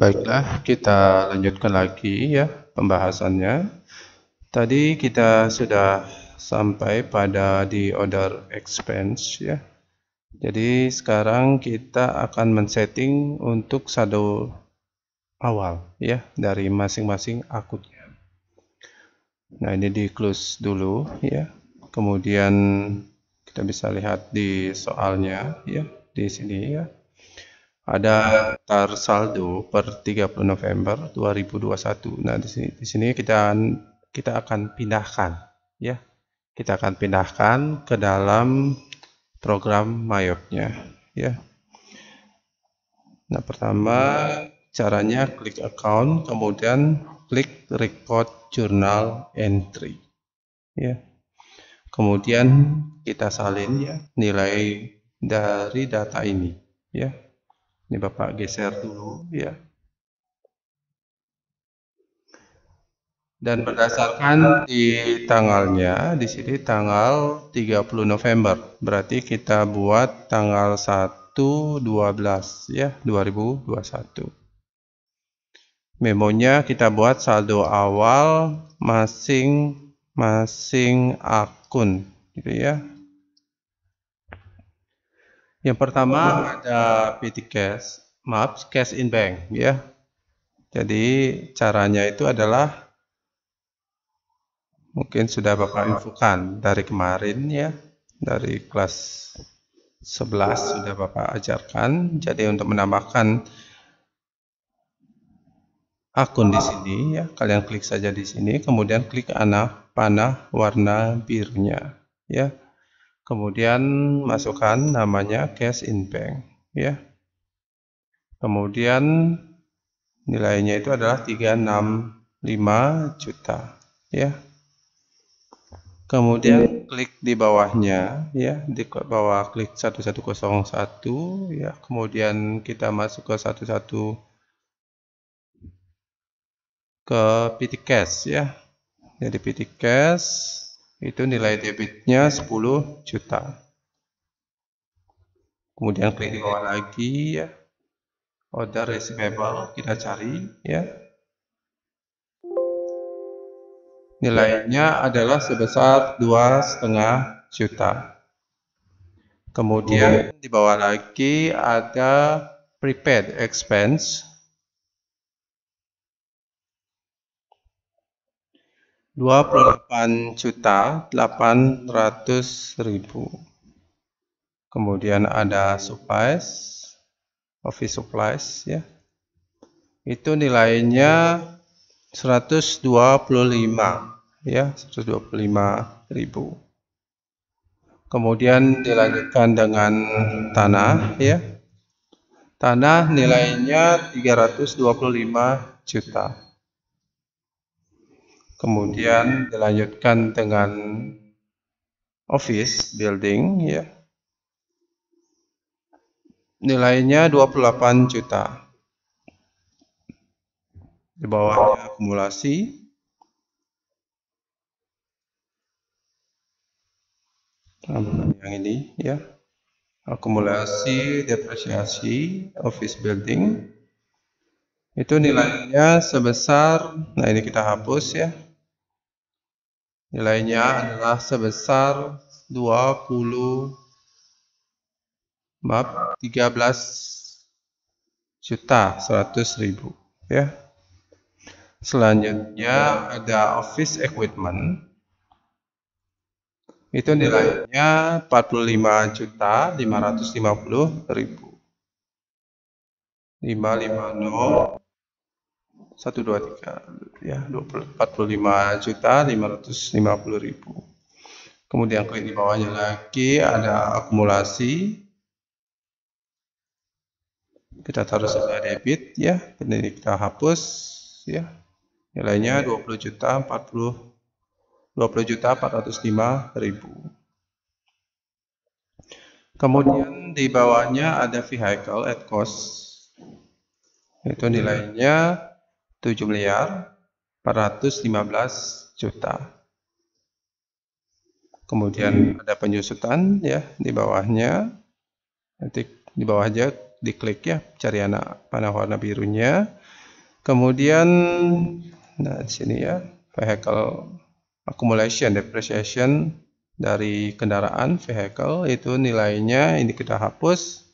Baiklah, kita lanjutkan lagi ya pembahasannya. Tadi kita sudah sampai pada di order expense ya. Jadi sekarang kita akan men-setting untuk saldo awal ya dari masing-masing akunnya. Nah, ini di close dulu ya. Kemudian kita bisa lihat di soalnya ya di sini ya. Ada daftar saldo per 30 November 2021. Nah, di sini kita akan pindahkan ya. Kita akan pindahkan ke dalam program Mayotnya ya. Nah, pertama caranya klik account, kemudian klik record journal entry ya. Kemudian kita salin ya nilai dari data ini ya. Ini Bapak geser dulu ya. Dan berdasarkan di tanggalnya, di sini tanggal 30 November. Berarti kita buat tanggal 1/12 ya, 2021. Memonya kita buat saldo awal masing-masing akun gitu ya. Yang pertama ada PT Cash, Cash in Bank ya. Jadi caranya itu adalah mungkin sudah Bapak infokan dari kemarin ya, dari kelas 11 sudah Bapak ajarkan. Jadi untuk menambahkan akun di sini ya, kalian klik saja di sini, kemudian klik panah warna birunya ya. Kemudian masukkan namanya Cash in Bank ya. Kemudian nilainya itu adalah 365 juta ya. Kemudian klik di bawahnya ya, di bawah klik 1101 ya. Kemudian kita masuk ke ke PT Cash ya. Jadi PT Cash itu nilai debitnya 10 juta. Kemudian klik di bawah lagi ya. Order receivable kita cari ya. Nilainya adalah sebesar 2,5 juta. Kemudian di bawah lagi ada prepaid expense 28.800.000. Kemudian ada supplies, office supplies ya. Itu nilainya 125 ya, 125.000. Kemudian dilanjutkan dengan tanah ya. Tanah nilainya 325 juta. Kemudian dilanjutkan dengan office building ya. Nilainya 28 juta. Di bawahnya akumulasi. Yang ini ya. Akumulasi depresiasi office building. Itu nilainya sebesar, nah ini kita hapus ya. Nilainya adalah sebesar 13.100.000 ya. Selanjutnya ada office equipment. Itu nilainya 45.550.000. 550.123 ya, 45.550.000. Kemudian klik di bawahnya lagi ada akumulasi. Kita taruh saja debit ya. Ini kita hapus ya. Nilainya 20.405.000. Kemudian di bawahnya ada vehicle at cost. Itu nilainya 7.415 juta. Kemudian ada penyusutan ya di bawahnya. Nanti di bawah aja diklik ya, cari panah warna birunya. Kemudian, nah di sini ya, vehicle accumulation depreciation dari kendaraan vehicle itu nilainya ini kita hapus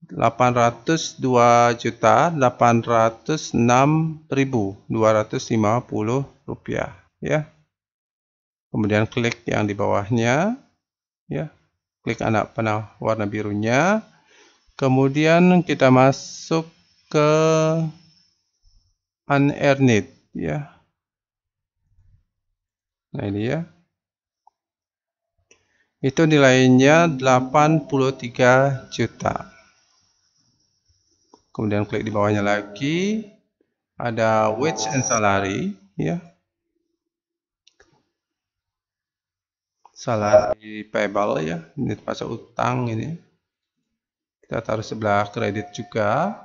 802.806.250 rupiah ya. Kemudian klik yang di bawahnya ya. Klik anak panah warna birunya. Kemudian kita masuk ke unearned ya. Nah ini ya. Itu nilainya 83 juta. Kemudian klik di bawahnya lagi. Ada wage and salary ya. Salary payable ya. Ini termasuk utang ini. Kita taruh sebelah kredit juga.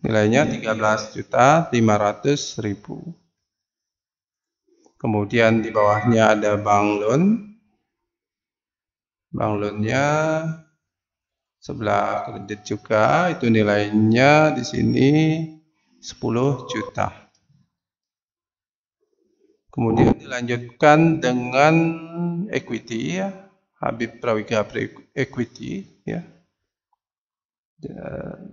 Nilainya 13.500.000. Kemudian di bawahnya ada bank loan. Bank loannya sebelah kredit juga, itu nilainya di sini 10 juta. Kemudian dilanjutkan dengan equity ya, Habib Prawika equity ya.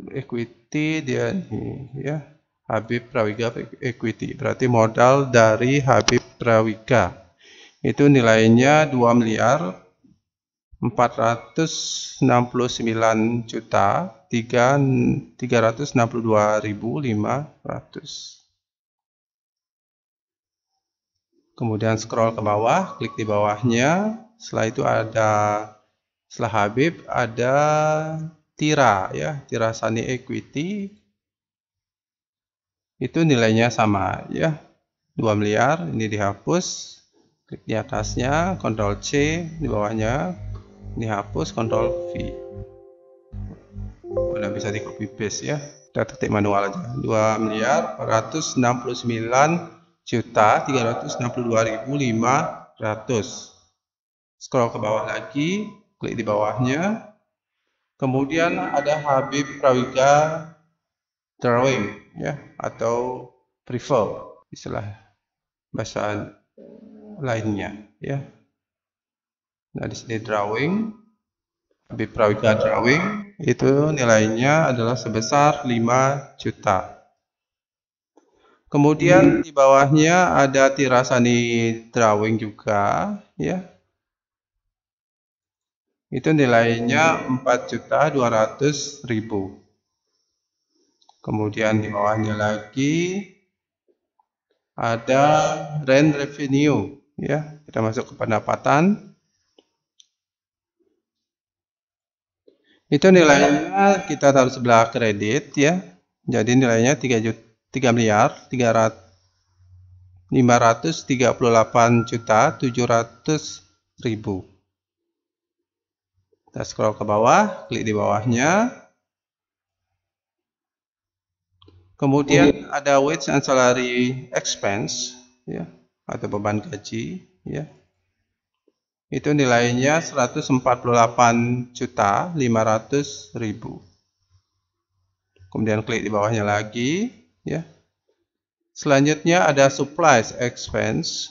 Equity dia ini ya, Habib Prawika equity, berarti modal dari Habib Prawika. Itu nilainya 2.469.362.500. Kemudian scroll ke bawah, klik di bawahnya. Setelah itu ada, setelah Habib ada Tira ya, Tira Sani Equity. Itu nilainya sama ya, 2 miliar. Ini dihapus. Klik di atasnya, Ctrl C, di bawahnya dihapus, Ctrl V. Udah bisa di copy paste ya. Kita ketik manual aja. 2.469.362.500. Scroll ke bawah lagi, klik di bawahnya. Kemudian ada Habib Prawika drawing ya, atau prefer istilah bahasa lainnya ya. Nah di sini drawing, Habib Prawika drawing itu nilainya adalah sebesar 5 juta. Kemudian di bawahnya ada Tira Sani drawing juga ya. Itu nilainya 4.200.000. Kemudian di bawahnya lagi ada rent revenue ya. Kita masuk ke pendapatan. Itu nilainya kita taruh sebelah kredit ya. Jadi nilainya 3.538.700.000. Kita scroll ke bawah, klik di bawahnya. Kemudian ada wage and salary expense ya, atau beban gaji ya. Itu nilainya 148.500.000. Kemudian klik di bawahnya lagi ya. Selanjutnya ada supplies expense.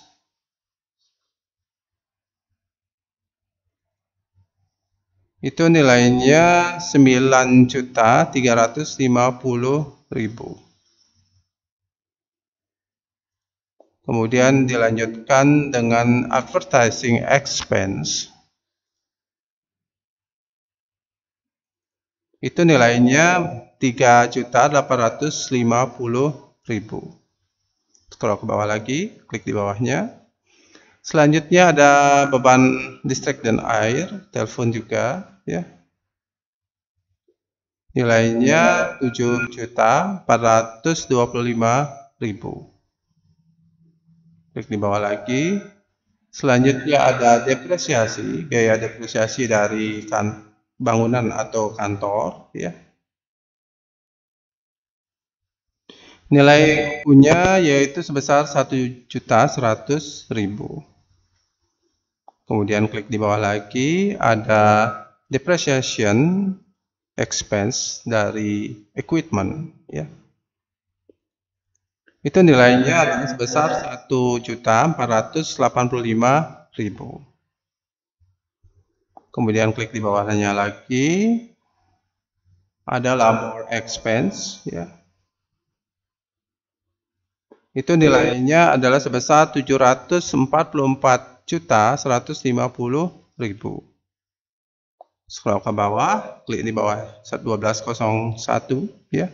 Itu nilainya 9.350.000. Kemudian dilanjutkan dengan advertising expense. Itu nilainya 3.850.000. Scroll ke bawah lagi, klik di bawahnya. Selanjutnya ada beban listrik dan air, telepon juga ya. Nilainya 7.425.000. Klik di bawah lagi. Selanjutnya ada depresiasi, biaya depresiasi dari bangunan atau kantor ya. Nilai punya yaitu sebesar 1.100.000. Kemudian klik di bawah lagi, ada depreciation expense dari equipment ya. Itu nilainya adalah sebesar 1.485.000. Kemudian klik di bawahnya lagi, ada labor expense, ya. Itu nilainya adalah sebesar 744.150.000. Scroll ke bawah, klik di bawah 1201, ya.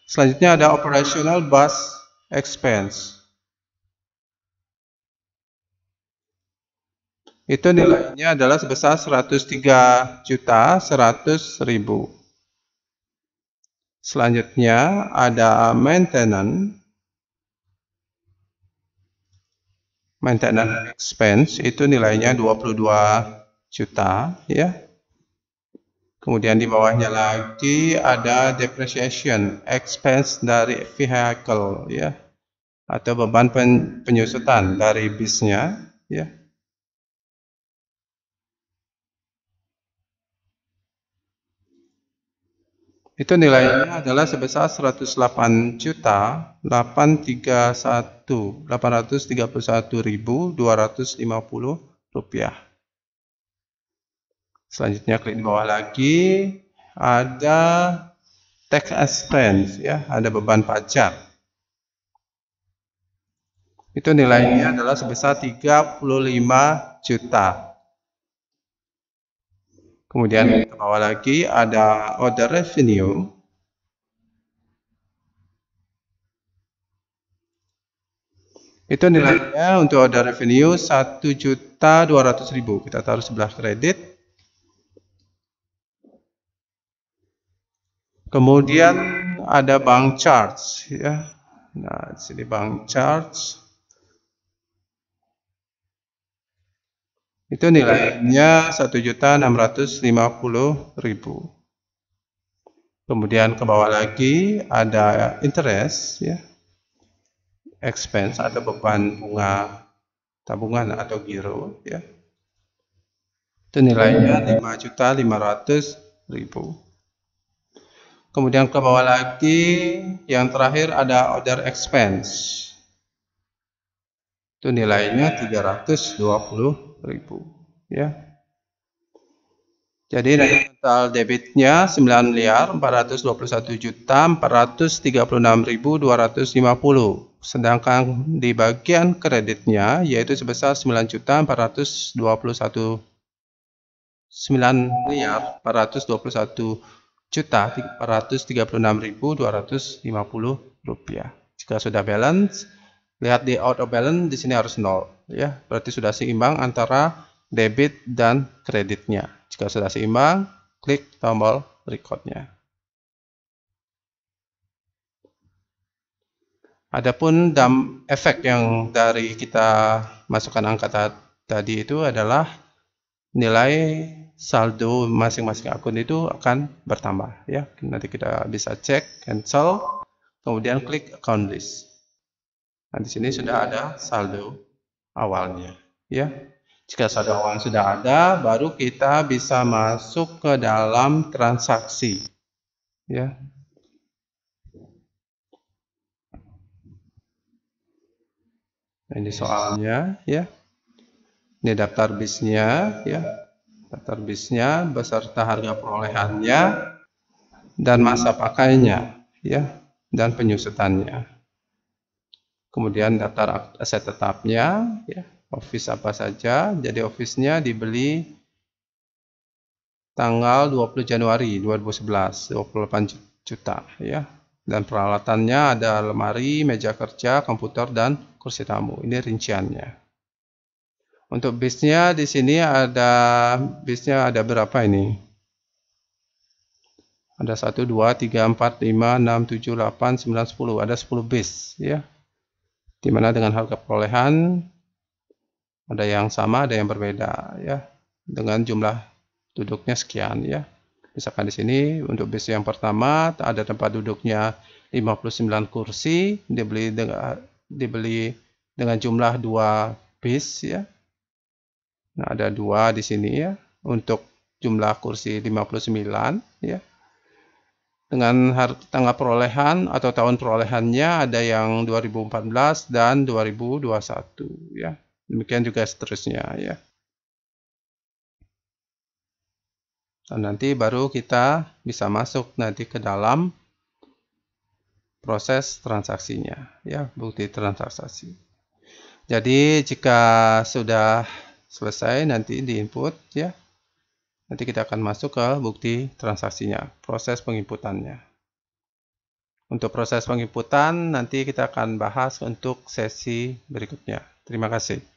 Selanjutnya ada operational bus expense. Itu nilainya adalah sebesar 103.100.000. Selanjutnya ada maintenance expense, itu nilainya 22 juta, ya. Kemudian di bawahnya lagi ada depreciation expense dari vehicle, ya, atau beban penyusutan dari bisnya, ya. Itu nilainya adalah sebesar 108.831.250 rupiah. Selanjutnya klik di bawah lagi, ada tax expense, ya, ada beban pajak. Itu nilainya adalah sebesar 35 juta. Kemudian ke bawah lagi ada other revenue. Itu nilainya untuk other revenue 1.200.000. Kita taruh sebelah kredit. Kemudian ada bank charge, ya. Nah, di sini bank charge. Itu nilainya 1.650.000. Kemudian ke bawah lagi ada interest, ya, expense atau beban bunga tabungan atau giro, ya. Itu nilainya 5.500.000. Kemudian ke bawah lagi yang terakhir ada other expense. Itu nilainya 320.000, ya. Jadi total debitnya 9.421.436.250. Sedangkan di bagian kreditnya yaitu sebesar 9.421.436.250 rupiah. Jika sudah balance, lihat di out of balance, di sini harus 0, ya. Berarti sudah seimbang antara debit dan kreditnya. Jika sudah seimbang, klik tombol recordnya. Adapun efek yang dari kita masukkan angka tadi itu adalah nilai saldo masing-masing akun itu akan bertambah, ya. Nanti kita bisa cek, cancel, kemudian klik account list. Nah, di sini sudah ada saldo awalnya, ya. Jika saldo awal sudah ada, baru kita bisa masuk ke dalam transaksi, ya. Ini soalnya, ya. Ini daftar bisnya, ya. Daftar bisnya beserta harga perolehannya dan masa pakainya, ya, dan penyusutannya. Kemudian daftar aset tetapnya, ya. Office apa saja. Jadi office-nya dibeli tanggal 20 Januari 2011, 28 juta, ya. Dan peralatannya ada lemari, meja kerja, komputer, dan kursi tamu. Ini rinciannya. Untuk bisnya di sini ada berapa ini? Ada 1, 2, 3, 4, 5, 6, 7, 8, 9, 10. Ada 10 bis, ya. Dimana dengan harga perolehan ada yang sama, ada yang berbeda, ya. Dengan jumlah duduknya sekian, ya. Misalkan di sini untuk bis yang pertama ada tempat duduknya 59 kursi, dibeli dengan jumlah 2 bis, ya. Nah, ada 2 di sini, ya. Untuk jumlah kursi 59, ya. dengan tanggal perolehan atau tahun perolehannya ada yang 2014 dan 2021 ya. Demikian juga seterusnya ya. Dan nanti baru kita bisa masuk nanti ke dalam proses transaksinya ya, bukti transaksi. Jadi jika sudah selesai nanti di input ya. Nanti kita akan masuk ke bukti transaksinya, proses penginputannya. Untuk proses penginputan nanti kita akan bahas untuk sesi berikutnya. Terima kasih.